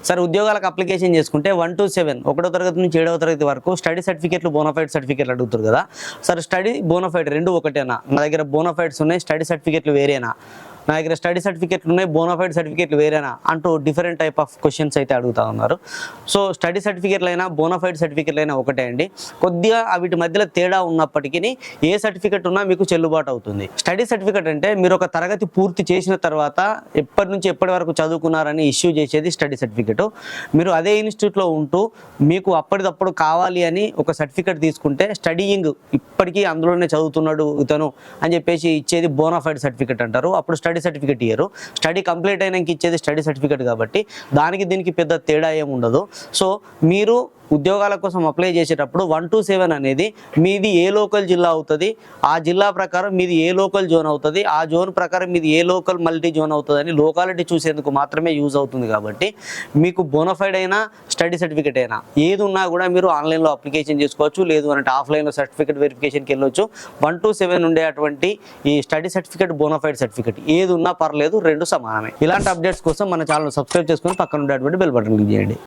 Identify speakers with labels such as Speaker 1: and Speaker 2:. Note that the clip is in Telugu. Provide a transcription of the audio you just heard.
Speaker 1: సార్ ఉద్యోగాలకు అప్లికేషన్ చేసుకుంటే 1 to 7 ఒకటో తరగతి నుంచి 7వ తరగతి వరకు స్టడీ సర్టిఫికేట్లు బోనఫైడ్ సర్టిఫికేట్లు అడుగుతారు కదా సార్. స్టడీ బోనఫైడ్ రెండు ఒకటేనా? నా దగ్గర బోనఫైడ్స్ ఉన్నాయి, స్టడీ సర్టిఫికేట్లు వేరేనా? నా దగ్గర స్టడీ సర్టిఫికేట్లు ఉన్నాయి, బోనఫైడ్ సర్టిఫికేట్లు వేరేనా అంటూ డిఫరెంట్ టైప్ ఆఫ్ క్వశ్చన్స్ అయితే అడుగుతూ ఉన్నారు. సో స్టడీ సర్టిఫికేట్లు అయినా బోనఫైడ్ సర్టిఫికేట్లు అయినా ఒకటే అండి. కొద్దిగా వీటి మధ్యలో తేడా ఉన్నప్పటికీ ఏ సర్టిఫికేట్ ఉన్నా మీకు చెల్లుబాటు అవుతుంది. స్టడీ సర్టిఫికేట్ అంటే మీరు ఒక తరగతి పూర్తి చేసిన తర్వాత ఎప్పటి నుంచి ఎప్పటి వరకు చదువుకున్నారని ఇష్యూ చేసేది స్టడీ సర్టిఫికేట్. మీరు అదే ఇన్స్టిట్యూట్లో ఉంటూ మీకు అప్పటిదప్పుడు కావాలి అని ఒక సర్టిఫికేట్ తీసుకుంటే స్టడీయింగ్ ఇప్పటికీ అందులోనే చదువుతున్నాడు ఇతను అని చెప్పేసి ఇచ్చేది బోనఫైడ్ సర్టిఫికేట్ అంటారు. అప్పుడు స్టడీ సర్టిఫికేట్ ఇయ్యరు. స్టడీ కంప్లీట్ అయినాక ఇచ్చేది స్టడీ సర్టిఫికేట్ కాబట్టి దానికి దీనికి పెద్ద తేడా ఏమి ఉండదు. సో మీరు ఉద్యోగాల కోసం అప్లై చేసేటప్పుడు 1 to 7 అనేది మీది ఏ లోకల్ జిల్లా అవుతుంది, ఆ జిల్లా ప్రకారం మీది ఏ లోకల్ జోన్ అవుతుంది, ఆ జోన్ ప్రకారం మీది ఏ లోకల్ మల్టీ జోన్ అవుతుంది అని లోకాలిటీ చూసేందుకు మాత్రమే యూజ్ అవుతుంది. కాబట్టి మీకు బోనఫైడ్ అయినా స్టడీ సర్టిఫికేట్ అయినా ఏది ఉన్నా కూడా మీరు ఆన్లైన్లో అప్లికేషన్ చేసుకోవచ్చు. లేదు అంటే ఆఫ్లైన్లో సర్టిఫికేట్ వెరిఫికేషన్కి వెళ్ళొచ్చు. 1 to 7 ఉండేటువంటి ఈ స్టడీ సర్టిఫికేట్ బోనఫైడ్ సర్టిఫికేట్ ఏది ఉన్నా పర్లేదు, రెండు సమానమే. ఇలాంటి అప్డేట్స్ కోసం మన ఛానల్ సబ్స్క్రైబ్ చేసుకొని పక్కన ఉండేటువంటి బెల్ బటన్ క్లిక్ చేయండి.